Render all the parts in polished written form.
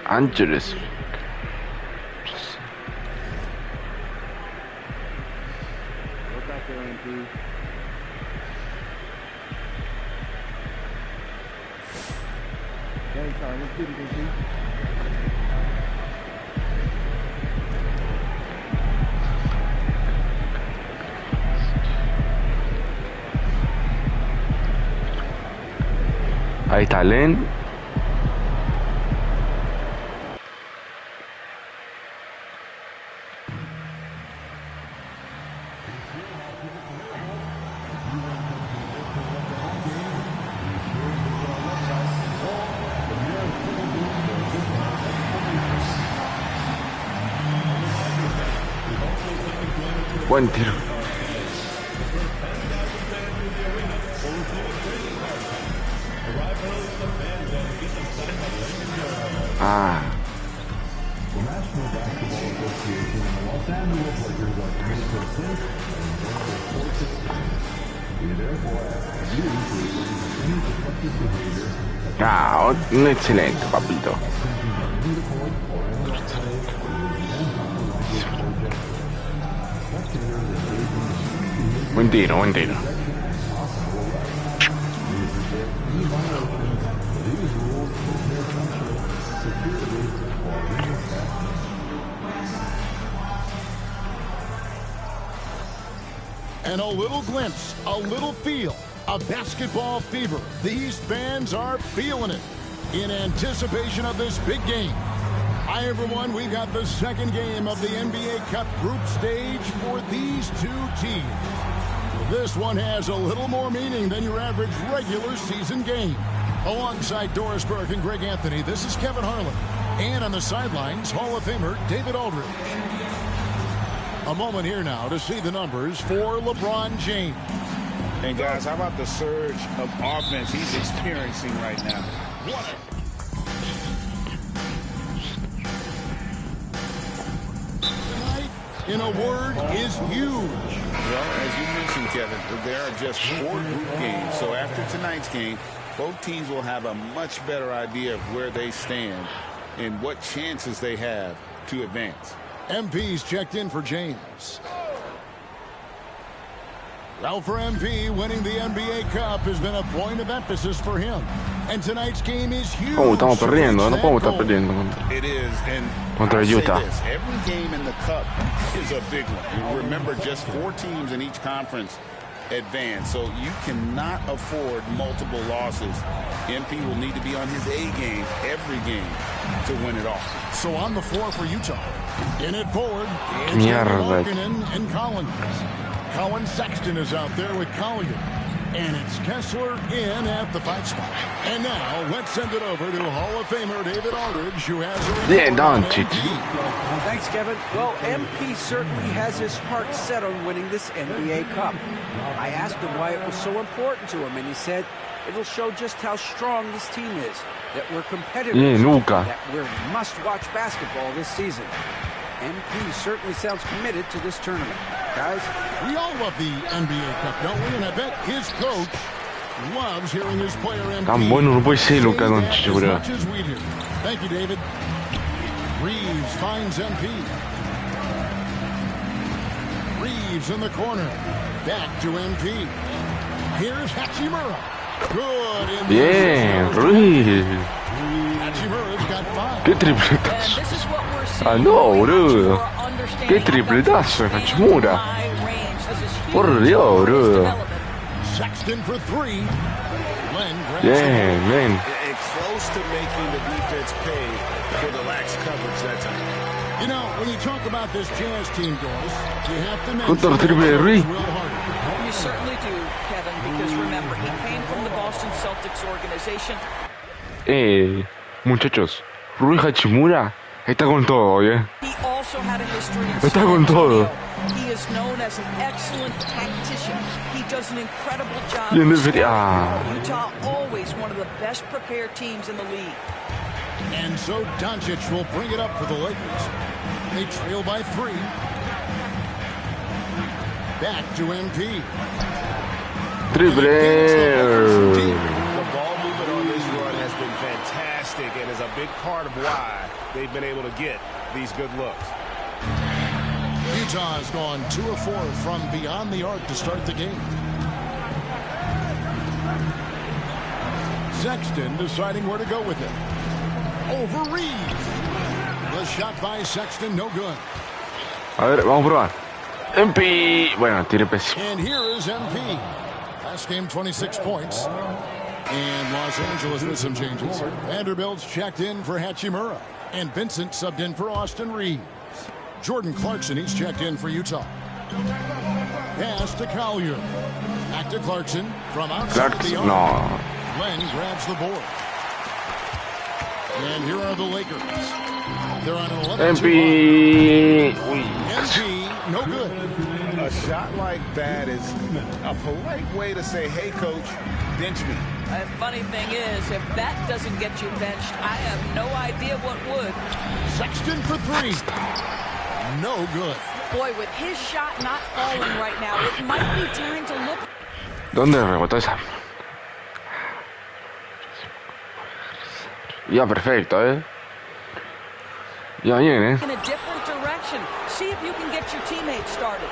Angeles. Ahí está Len. Buen tiro. Ah. Ah, un excelente, papito. Buen tiro, buen tiro. And a little glimpse, a little feel of basketball fever. These fans are feeling it in anticipation of this big game. Hi, everyone. We've got the second game of the NBA Cup group stage for these two teams. This one has a little more meaning than your average regular season game. Alongside Doris Burke and Greg Anthony, this is Kevin Harlan. And on the sidelines, Hall of Famer David Aldridge. A moment here now to see the numbers for LeBron James. And guys, how about the surge of offense he's experiencing right now? Tonight, in a word, is huge. Well, as you mentioned, Kevin, there are just 4 group games. So after tonight's game, both teams will have a much better idea of where they stand and what chances they have to advance. MP's checked in for James. Well, for MP, winning the NBA Cup has been a point of emphasis for him. And tonight's game is huge. Oh, estamos perdiendo, no podemos estar perdiendo. It is, and Contra I'll say Utah. this, every game in the Cup is a big one. And remember, just 4 teams in each conference advance, so you cannot afford multiple losses. MP will need to be on his A game every game to win it all. So on the floor for Utah. In it forward, it's Mierda. Markkanen and Collins. Colin Sexton is out there with Collier. And it's Kessler in at the 5 spot. And now, let's send it over to Hall of Famer David Aldridge, who has a Yeah, don't cheat. Thanks, Kevin. Well, MP certainly has his heart set on winning this NBA Cup. I asked him why it was so important to him, and he said it'll show just how strong this team is, that we're competitive, that we're must-watch basketball this season. MP certainly sounds committed to this tournament. Guys, we all love the NBA Cup, don't we? And I bet his coach loves hearing his player MP. Tan bueno no puede ser Luka Doncic, bro. Thank you, David. Reeves finds MP. Reeves in the corner. Back to MP. Here's Hachimura. Good in the Bien, Ruiz. Hachimura's got 5. Qué tripletazo. Ah, no, boludo. Qué tripletazo, Hachimura. Por Dios, boludo. Sexton for 3. Bien, bien. And close to making the defense pay for the lax coverage that time. You know, when you talk about this Jazz team, Doris, you have to mention Contra triple de Ruiz. You certainly do, Kevin, because remember, he came from the Boston Celtics organization. Muchachos, Rui Hachimura está con todo, ¿eh? He also had a history in Está con todo. He is known as an excellent tactician. He does an incredible job. Y en Utah, always one of the best prepared teams in the league. And so Doncic will bring it up for the Lakers. They trail by 3. Back to MP. Triple. The ball movement on this run has been fantastic. fantastic and is a big part of why they've been able to get these good looks. Utah has gone 2 of 4 from beyond the arc to start the game. Sexton deciding where to go with it. Over Reeves. The shot by Sexton, no good. A ver, vamos a probar. MP. Bueno, tire pésimo. And here is MP. Last game, 26 points. And Los Angeles with some changes. Vanderbilt's checked in for Hachimura. And Vincent subbed in for Austin Reeves. Jordan Clarkson, he's checked in for Utah. Pass to Collier. Back to Clarkson from outside the arc. No. Glenn grabs the board. And here are the Lakers. They're on an 11-2 MP. MP, no good. A shot like that is a polite way to say, hey, coach, bench me. The funny thing is, if that doesn't get you benched, I have no idea what would. Sexton for 3. No good. Boy, with his shot not falling right now, it might be time to look. ¿Dónde rebotó esa? Ya, perfecto, Ya bien, In a different direction. See if you can get your teammates started.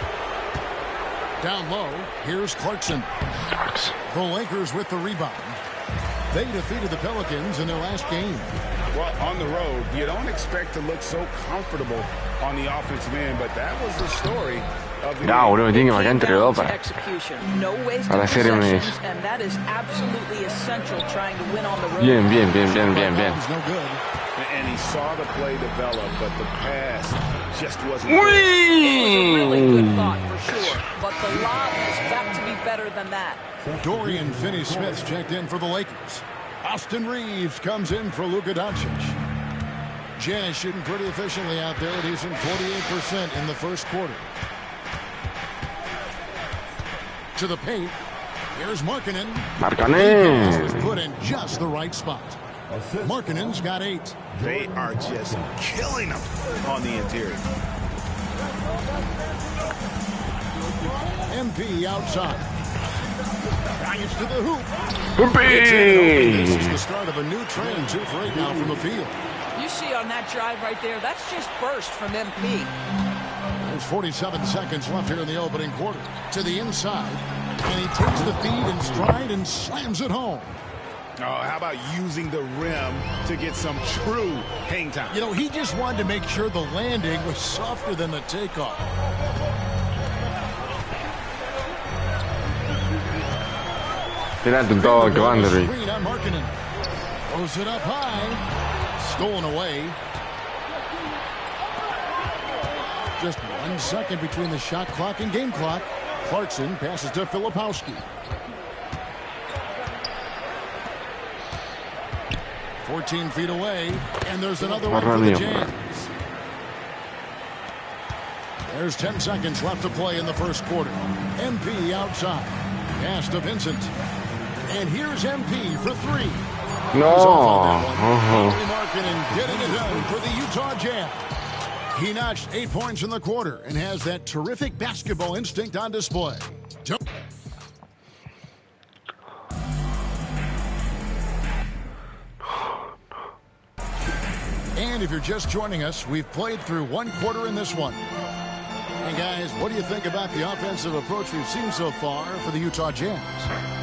Down low, here's Clarkson. The Lakers with the rebound. They defeated the Pelicans in their last game. Well, on the road, you don't expect to look so comfortable on the offensive end, but that was the story of the No, boludo, me tiene que marcar entre dos para la serie me dice. Bien, bien, bien, bien, bien, bien. No good. And he saw the play develop, but the pass just wasn't It was a Uy. really good thought for sure, but the lob has got to be better than that. Dorian Finney-Smith's checked in for the Lakers. Austin Reeves comes in for Luka Doncic. Jazz shooting pretty efficiently out there. A decent 48% in the first quarter. To the paint. Here's Markkanen. Markkanen. Was put in just the right spot. Markkanen's got 8. They are just killing them on the interior. MP outside. Drives to the hoop. MP. This is the start of a new trend. 2 for 8 now from the field. You see on that drive right there, that's just burst from MP. There's 47 seconds left here in the opening quarter. To the inside. And he takes the feed in stride and slams it home. Oh, how about using the rim to get some true hang time? You know, he just wanted to make sure the landing was softer than the takeoff. Tirate todo, Commander. Screen on Markkanen. Throws it up high. Stolen away. Just 1 second between the shot clock and game clock. Clarkson passes to Filipowski. 14 feet away, and there's another one for the Jazz. There's 10 seconds left to play in the first quarter. MP outside. Pass to Vincent. And here's MP for 3. No. Markkanen getting it done for the Utah Jazz. He notched 8 points in the quarter and has that terrific basketball instinct on display. And if you're just joining us, we've played through 1 quarter in this one. Hey guys, what do you think about the offensive approach we've seen so far for the Utah Jazz?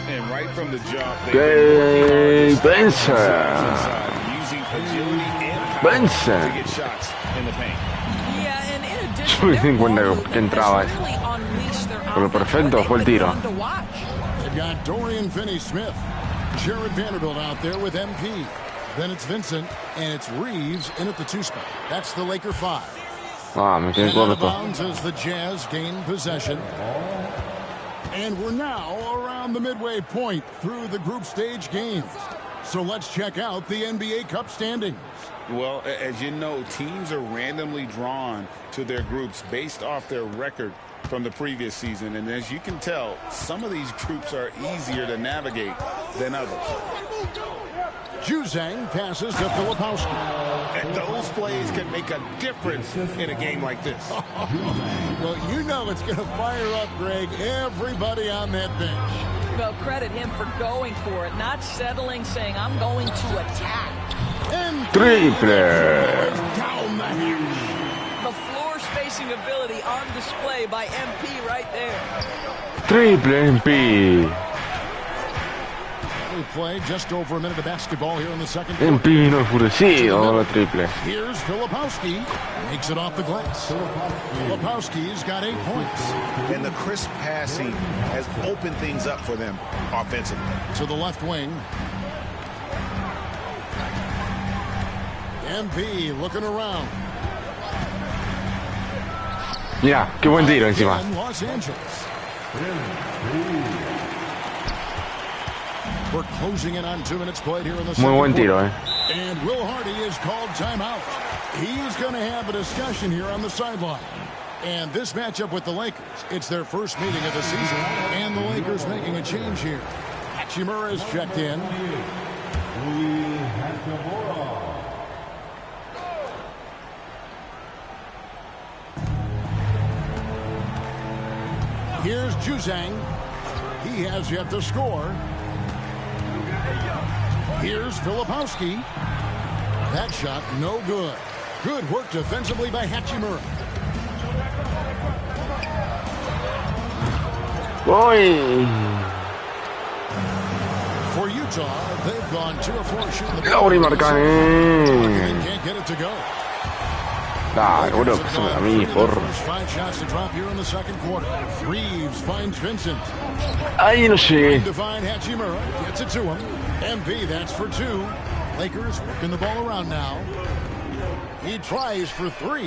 And right from the jump, ¡Qué pensa! using agility and Pensa. to get shots in the paint. Yeah, and in Yo me di cuenta que entraba. Por lo perfecto fue el tiro. They've got Dorian Finney-Smith, Jared Vanderbilt out there with MP. Then it's Vincent, and it's Reeves in at the 2 spot. That's the Laker 5. Ah, me quedé Out of corto. bounds as the Jazz gain possession. And we're now around the midway point through the group stage games. So let's check out the NBA Cup standings. Well, as you know, teams are randomly drawn to their groups based off their record from the previous season. And as you can tell, some of these groups are easier to navigate than others. Juzang passes to Filipowski. And those plays can make a difference in a game like this. Well, you know it's going to fire up, Greg, everybody on that bench. Well, credit him for going for it, not settling, saying, I'm going to attack. Triple. The floor spacing ability on display by MP right there. Triple MP. We play just over a minute of basketball here in the second MP no enfurecido con la triple. Here's Filipowski. Makes it off the glass. Filipowski's got 8 points. And the crisp passing has opened things up for them offensively. To the left wing. MP looking around. Mira, qué buen tiro encima. Los Angeles. We're closing in on 2 minutes played here in the second Muy buen tiro, quarter. And Will Hardy is called timeout. He's going to have a discussion here on the sideline. And this matchup with the Lakers, it's their first meeting of the season. And the Lakers making a change here. Hachimura is checked in. Here's Juzang. He has yet to score. Here's Filipowski. That shot no good. Good work defensively by Hachimura. Uy. For Utah, they've gone 2 of 4 shooting the Lauri ball. Markkanen. Can't get it to go. Dai, boludo, pásame a mí, porro. 5 shots to drop here in the second quarter. Reeves finds Vincent. Ahí no llegué. To find Hachimura. Gets it to him. MV, that's for 2. Lakers working the ball around now. He tries for 3.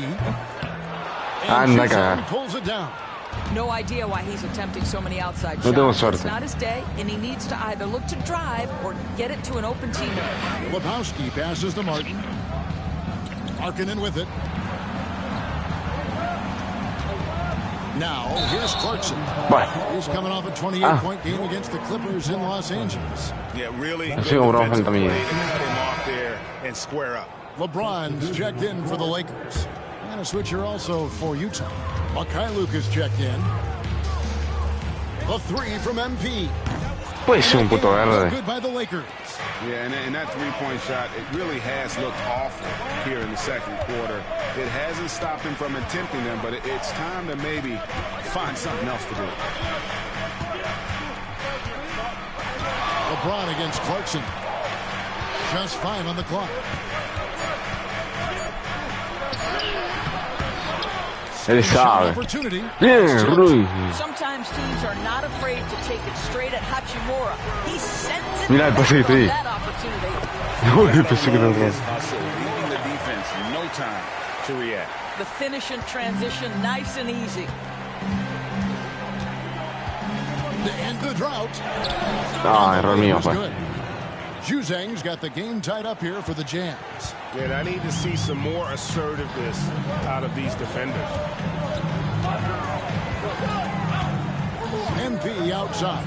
And Anda a cagar. pulls it down. No idea why he's attempting so many outside No tengo shots. It's suerte. not his day, and he needs to either look to drive or get it to an open teammate. Filipowski passes to Martin. Markkanen with it. Now, here's Clarkson. Bueno. He's coming off a 28-point game against the Clippers in Los Angeles. Yeah, really good Sí, como defensive también. play to cut him off there and square up. LeBron's checked in for the Lakers. And a switcher also for Utah. Mikhailuk is checked in. A 3 from MP. Puede ser un puto verde. Good by the Lakers. Yeah, and that three-point shot, it really has looked awful here in the second quarter. It hasn't stopped him from attempting them, but it's time to maybe find something else to do. LeBron against Clarkson. Just 5 on the clock. Él sabe. Opportunity. Bien, Rui. Sometimes teams are not afraid to take it straight at Hachimura. He sends it Mira el pasito from ahí. that opportunity. Uy, pensé que no His era. hustle, leaving the defense no time to react. The finish and transition, nice and easy. To end the drought. Ah, error mío, Was pues. good. Juzang's got the game tied up here for the Jams. Yeah, I need to see some more assertiveness out of these defenders. MP outside.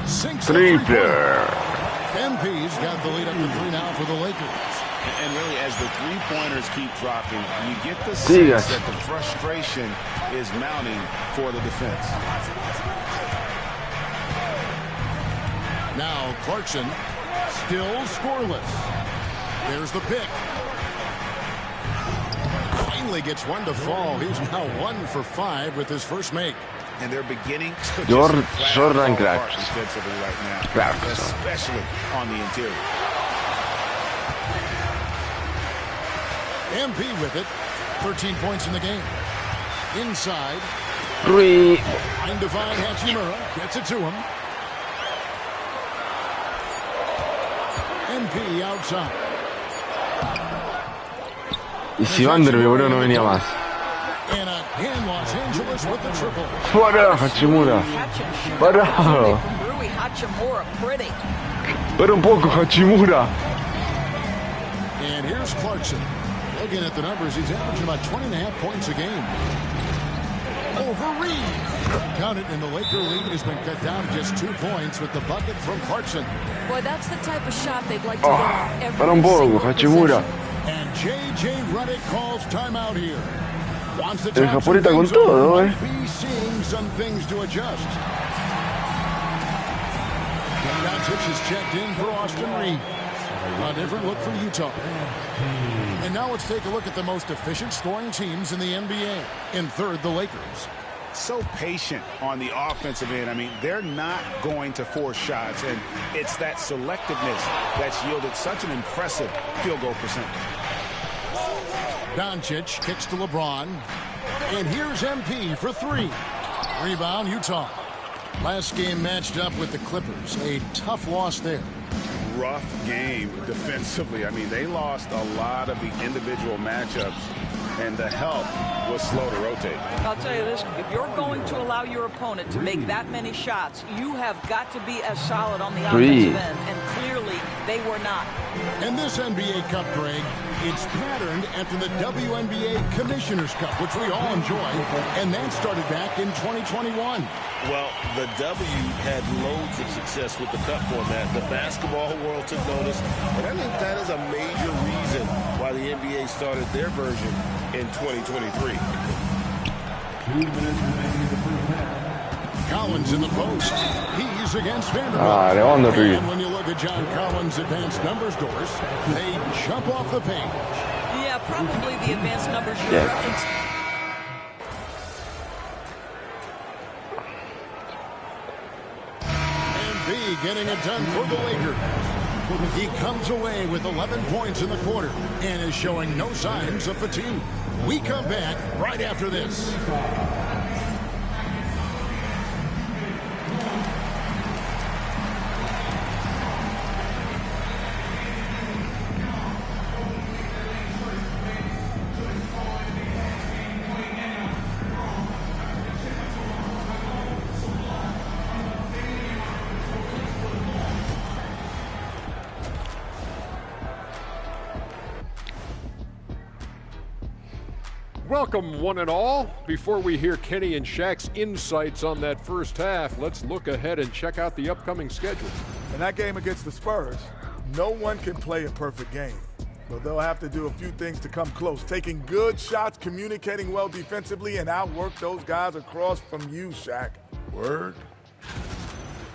Sinks the Triple. three-pointer. MP's got the lead up to 3 now for the Lakers. And really, as the three-pointers keep dropping, you get the Sigas. sense that the frustration is mounting for the defense. Now Clarkson, still scoreless. There's the pick. Finally gets one to fall. He's now 1 for 5 with his first make. And they're beginning to Jordan just flat fall Clarkson. apart defensively right now, Clarkson. especially on the interior. MP with it. 13 points in the game. Inside. Rui. Trying to find Hachimura. Gets it to him. MP outside. Y si Vanderbilt, boludo, no venía más. And again, Los Angeles with the triple. Para, Hachimura. Catch and shoot Para. opportunity from Rui Hachimura, pretty. Para un poco, Hachimura. And here's Clarkson. Looking at the numbers, he's averaging about 20.5 points a game. Over Reed. Count it, and the Laker lead has been cut down to just 2 points with the bucket from Clarkson. Boy, that's the type of shot they'd like to get off every Para un poco, single Hachimura. possession. And J.J. Redick calls timeout here. Wants to El talk some japoneta con things over. todo, Might be seeing some things to adjust. Doncic is checked in for Austin Reeves. A different look for Utah. And now let's take a look at the most efficient scoring teams in the NBA. In third, the Lakers. So patient on the offensive end. I mean, they're not going to force shots, and it's that selectiveness that's yielded such an impressive field goal percentage. Doncic kicks to LeBron. And here's MP for three. Rebound, Utah. Last game matched up with the Clippers. A tough loss there. Rough game defensively. I mean, they lost a lot of the individual matchups, and the help was slow to rotate. I'll tell you this, if you're going to allow your opponent to make that many shots, you have got to be as solid on the offensive end, and clearly they were not. And this NBA Cup, Greg, it's patterned after the WNBA Commissioner's Cup, which we all enjoy, and that started back in 2021. Well, the W had loads of success with the Cup format. The basketball world took notice, and I think that is a major reason why the NBA started their version in 2023. 2 minutes remaining in the first half. Collins in the post. He's against Vanderbilt. And when you look at John Collins' advanced numbers, Doris, they jump off the page. Yeah, probably the advanced numbers you referenced. MB getting it done for the Lakers. He comes away with 11 points in the quarter and is showing no signs of fatigue. We come back right after this. Welcome, one and all. Before we hear Kenny and Shaq's insights on that first half, let's look ahead and check out the upcoming schedule. In that game against the Spurs, no one can play a perfect game. So they'll have to do a few things to come close. Taking good shots, communicating well defensively, and outwork those guys across from you, Shaq. Word.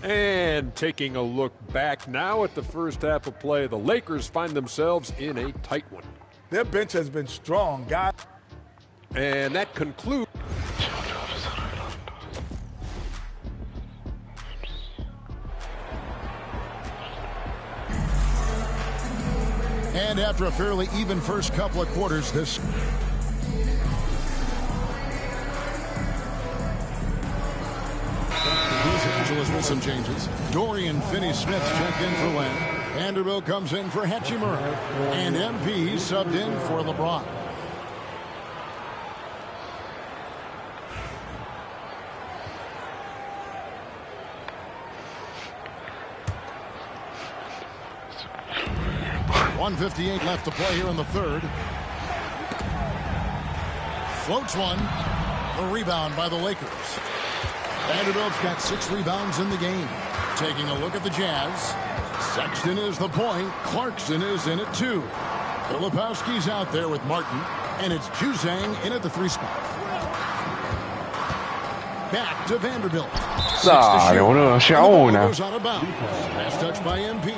And taking a look back now at the first half of play, the Lakers find themselves in a tight one. Their bench has been strong, guys. And that concludes. And after a fairly even first couple of quarters, this Los Angeles with some changes. Dorian Finney-Smith checked in for Len. Vanderbilt comes in for Hachimura. And MP subbed in for LeBron. .158 left to play here in the third. Floats one. The rebound by the Lakers. Vanderbilt's got 6 rebounds in the game. Taking a look at the Jazz. Sexton is the point. Clarkson is in at 2. Filipowski's out there with Martin. And it's Juzang in at the 3 spot. Back to Vanderbilt. Dale, boludo, llega una. Goes out of bounds. Last touch by MP.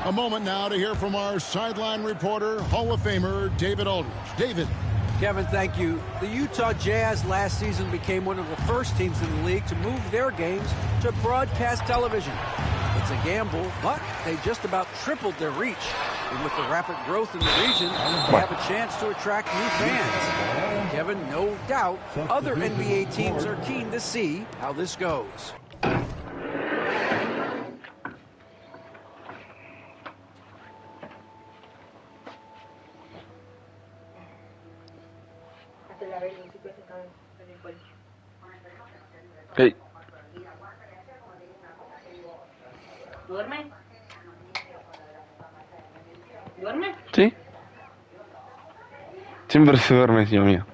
A moment now to hear from our sideline reporter, Hall of Famer David Aldridge. David. Kevin, thank you. The Utah Jazz last season became one of the first teams in the league to move their games to broadcast television. It's a gamble, but they just about tripled their reach. And with the rapid growth in the region, they have a chance to attract new fans. Kevin, no doubt, other NBA teams are keen to see how this goes. Hey. ¿Duerme? ¿Duerme? Sí. Siempre se duerme, Dios mío.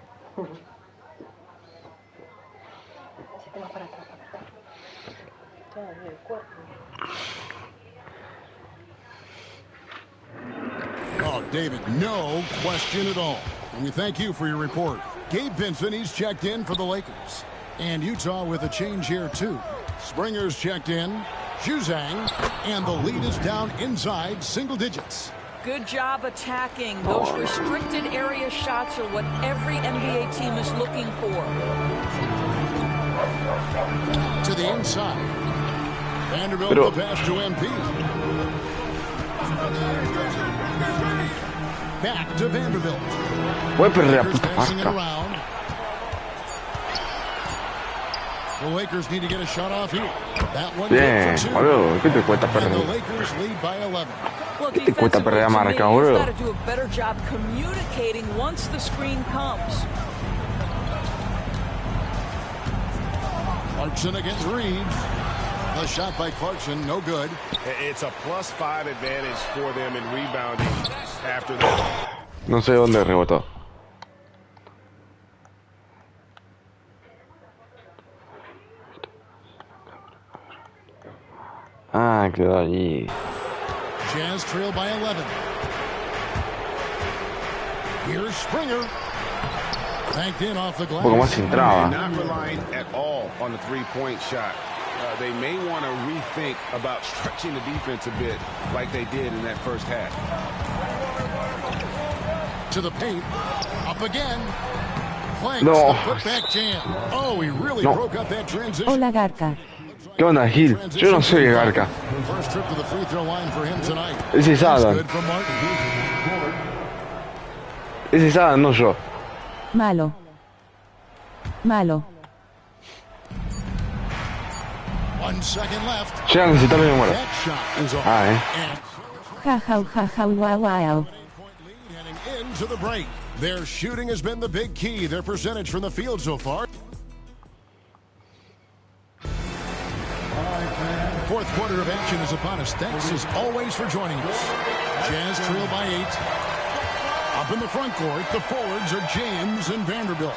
Oh, David, no question at all. And we thank you for your report. Gabe Vincent, he's checked in for the Lakers. And Utah with a change here, too. Springer's checked in. Juzang, and the lead is down inside single digits. Good job attacking. Those restricted area shots are what every NBA team is looking for. To the inside. Vanderbilt the pass to MP. Back to Vanderbilt. Voy a perder la Lakers puta passing it marca. around. The Lakers need to get a shot off here. That one Bien, good for two. boludo. ¿Qué te cuesta And the perder? Lakers lead by 11. Well, ¿Qué te cuesta perder la marca, defensively, boludo? you've got to do a better job communicating once the screen comes. Clarkson against Reeves. The shot by Clarkson, no good. It's a +5 advantage for them in rebounding after that. No sé dónde rebotó. Ah, quedó allí. Jazz trail by 11. Here's Springer. Banked in off the Un poco más glass. sin traba. Not relying at all on the three-point shot. They may want to rethink about stretching the defense a bit like they did in that first half. To the paint. Up again. Planks No. the putback jam. Oh, he really No. broke up that transition. Hola Garca. ¿Qué onda, Gil? Yo no soy Garca. First trip to the free throw line for him tonight. Ese es That's Adam. good from Martin. Ese es Adam, no yo. Malo. Malo. 1 second left. Llega a necesitarlo y me muero. That shot is off. Ah, And Jaja, jaja, wow, wow. heading into the break. Their shooting has been the big key. Their percentage from the field so far. Fourth quarter of action is upon us. Thanks as always for joining us. Jazz trail by 8. Up in the front court, the forwards are James and Vanderbilt.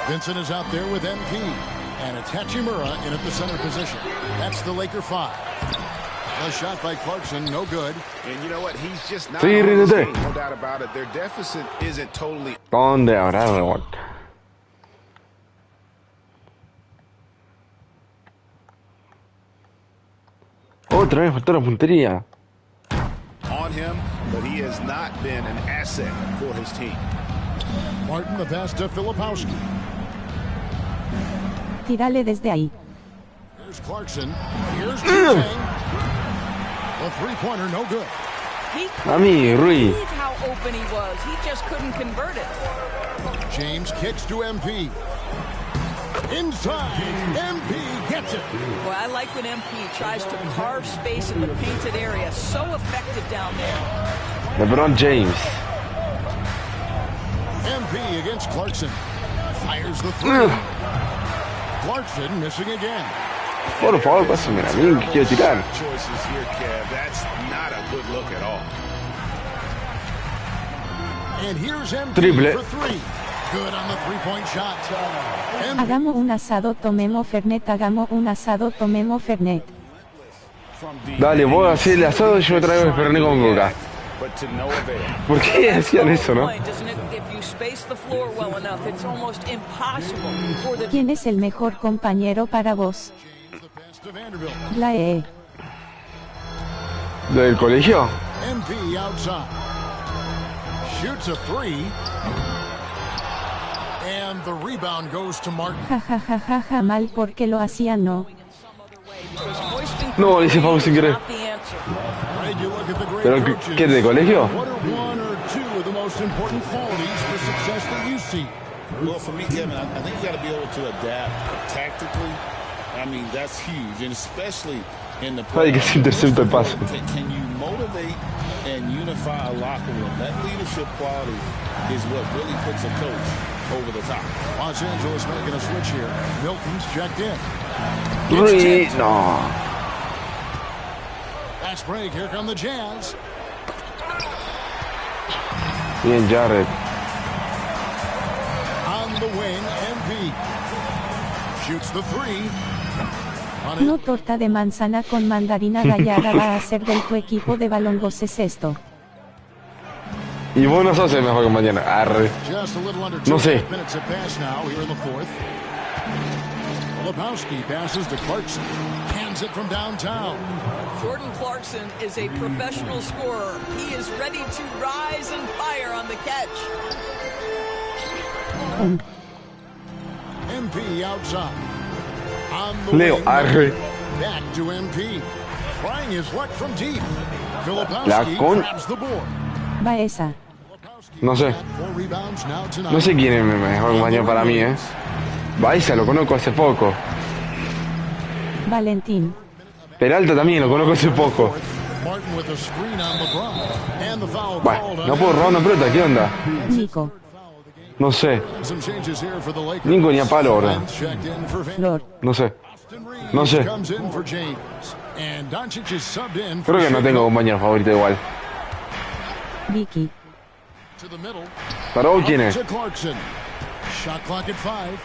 Vincent is out there with MP. And it's Hachimura in at the center position. That's the Laker 5. A shot by Clarkson, no good. And you know what? He's just not Sí, on this ríndete. team, no doubt about it. Their deficit isn't totally ¿Dónde habrá rebote? Otra vez faltó la puntería. on him, but he has not been an asset for his team. Martin the pass to Filipowski. Tírale desde ahí. Here's Clarkson. Here's Juzang. The three-pointer, no good. He A mí, Rui. believe how open he was. He just couldn't convert it. James kicks to MP. Inside, MP gets it. Boy, I like when MP tries to carve space in the painted area. So effective down there. LeBron James. MP against Clarkson. Fires the three. Clarkson missing again. Por favor, pásame a mí, que quiero tirar. Choices here, Kev. That's not a good look at all. And here's MP Triple. for three. Good on the three-point shot. MP Hagamos un asado, tomemos Fernet, hagamos un asado, tomemos Fernet. Dale, vos hacés el asado y yo me traigo el Fernet con coca. But to no avail. ¿Por qué hacían eso, no? Point, isn't it? If you space the floor well enough, it's almost impossible for the ¿Quién es el mejor compañero para vos? the pass to Vanderbilt. Blae. ¿Lo del colegio? MP outside. Shoots a three. And the rebound goes to Martin. Ja ja ja ja ja, mal porque lo hacía no. No, hice foul sin querer. not the answer. Greg, you look at the great ¿Pero coaches. qué, de colegio? What are one or two of the most important qualities for success that you see? Well, for me, Kevin, I think you got to be able to adapt tactically. I mean, that's huge, and especially in the Ay, que se intercepta el pase. Can you motivate and unify a locker room? That leadership quality is what really puts a coach over the top. Los Angeles making a switch here. Milton's checked in. Rui, no. Fast break. Here come the Jazz. Bien, Jared. On the wing, MP. Shoots the three. On it. No torta de manzana con mandarina rallada va a ser del tu equipo de balongoces esto. Y vos no sos el mejor compañero. Arre. Just a little under No sé. 2 minutes have passed now here in the fourth. Filipowski passes to Clarkson. Can't sends it from downtown. Jordan Clarkson is a professional scorer. He is ready to rise and fire on the catch. MP outside. On the Leo, wing, arre. back to MP. Trying his luck from deep. La Filipowski con... grabs the board. Baeza. No sé. 4 rebounds now tonight. No sé quién es mi mejor compañero para mí, Baeza lo conozco hace poco. Valentín. Peralta también lo conozco hace poco. Martin with a screen on LeBron. And the foul Bueno, called no on puedo robar una pelota, ¿qué onda? Nico. No sé. Some changes here for the Lakers. Nico ni a palo ahora. Checked in for Van. Flor. No sé. No sé. Comes in for James. And Doncic is subbed in for Creo que no tengo compañero favorito igual. Vicky. to the middle. ¿Para vos quién es? To Clarkson. Shot clock at 5.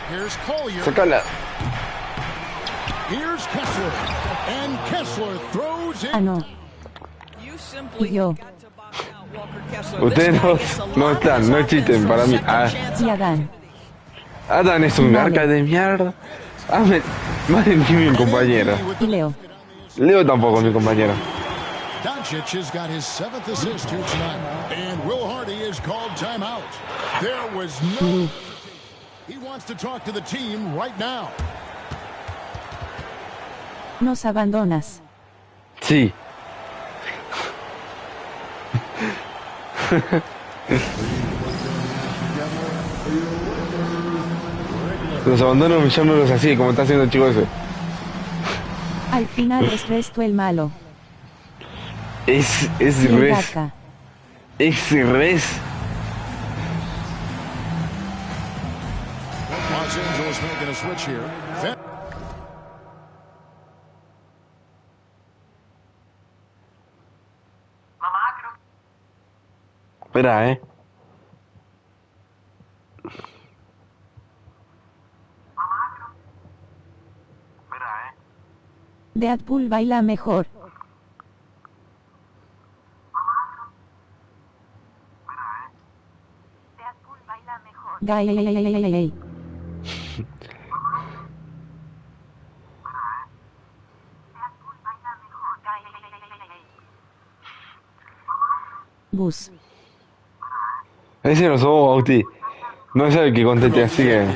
Here's Collier. Sacala. Here's Kessler. And Kessler throws Ah, it. no. You simply Y yo. got to box out Walker Kessler. Ustedes This guy no, gets a lot no of están, his no offense existen from para mí. second Ah, chance Y Adán. Adam es un Vale. arca de mierda. Ah, madre mía, mi compañero. Y Leo. Leo tampoco es mi compañero. Doncic has got his 7th assist here tonight. And Will Hardy is called timeout. There was no... He wants to talk to the team right now. Nos abandonas. Sí. Los abandono ya no los así, como está haciendo el chico ese. Al final es resto el malo. Es Y el res. Gaca. Es res. Los Angeles making a switch here. Espera, Deadpool baila mejor. Gay. Bus. Ese no somos, Bauti. No es el que conteste, así que...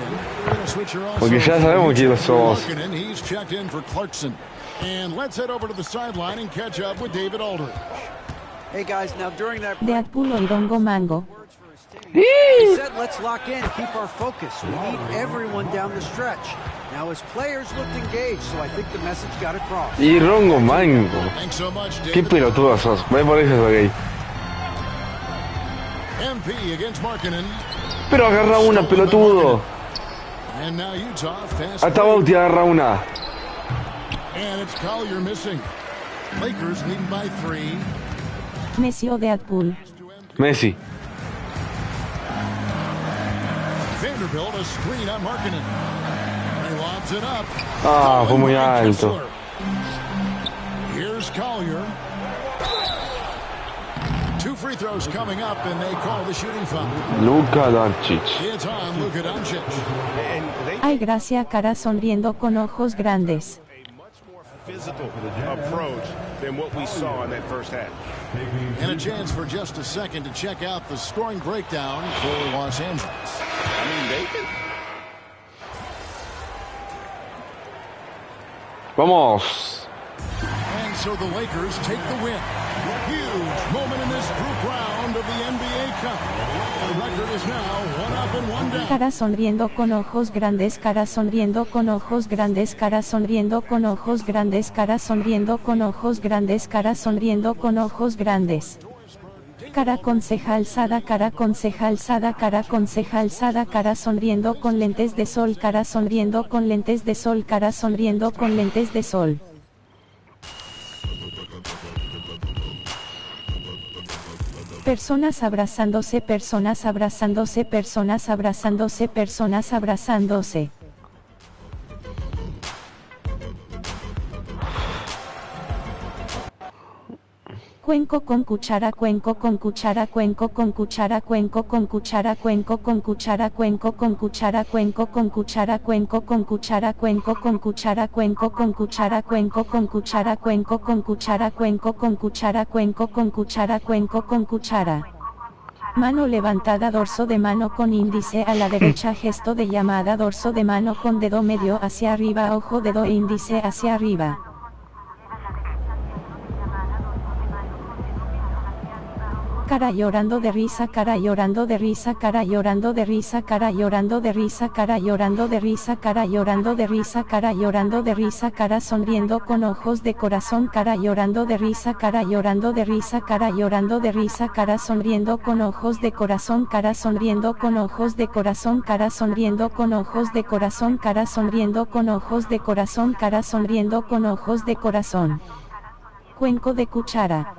Porque ya sabemos quiénes somos. He's checked in for Clarkson. And let's head over to the sideline and catch up with David Aldridge. Hey guys, now during that Deadpool oirongo mango. he said let's lock in, keep our focus. We need everyone down the stretch. Now his players looked engaged, so I think the message got across. Y Rongo Mango. Thanks so much, Qué David. pelotudo sos. Ve por eso soy gay. MP against Markkanen. Pero agarra una, pelotudo. And now Utah fast Hasta break. Bauti agarra una. And it's Collier missing. Lakers leading by 3. Messi o Deadpool. Messi. Vanderbilt a screen on Markkanen. He lobs it up. Ah, fue muy alto. Kessler. Here's Collier. 2 free throws coming up, and they call the shooting foul. Luka Doncic. It's on Luka Doncic. Ay, gracia, cara sonriendo con ojos grandes. Physical approach than what we saw in that first half. And a chance for just a second to check out the scoring breakdown for Los Angeles. I mean, they can. Vamos. And so the Lakers take the win. Huge moment in this group round of the NBA Cup. The record is now 1 up and 1 down. Cara sonriendo con ojos grandes, cara sonriendo con ojos grandes, cara sonriendo con ojos grandes, cara sonriendo con ojos grandes, cara sonriendo con ojos grandes. Cara con ceja alzada, cara con ceja alzada, cara con ceja alzada, cara sonriendo con lentes de sol, cara sonriendo con lentes de sol, cara sonriendo con lentes de sol. Personas abrazándose, personas abrazándose, personas abrazándose, personas abrazándose. Cuenco con cuchara, cuenco con cuchara, cuenco con cuchara, cuenco con cuchara, cuenco con cuchara, cuenco con cuchara, cuenco con cuchara, cuenco con cuchara, cuenco con cuchara, cuenco con cuchara, cuenco con cuchara, cuenco con cuchara, cuenco con cuchara, cuenco con cuchara, cuenco con cuchara. Mano levantada, dorso de mano con índice a la derecha, gesto de llamada, dorso de mano con dedo medio hacia arriba, ojo, dedo e índice hacia arriba. Cara llorando de risa, cara llorando de risa, cara llorando de risa, cara llorando de risa, cara llorando de risa, cara llorando de risa, cara llorando de risa, cara sonriendo con ojos de corazón, cara llorando de risa, cara llorando de risa, cara llorando de risa, cara sonriendo con ojos de corazón, cara sonriendo con ojos de corazón, cara sonriendo con ojos de corazón, cara sonriendo con ojos de corazón, cara sonriendo con ojos de corazón. Cuenco de cuchara.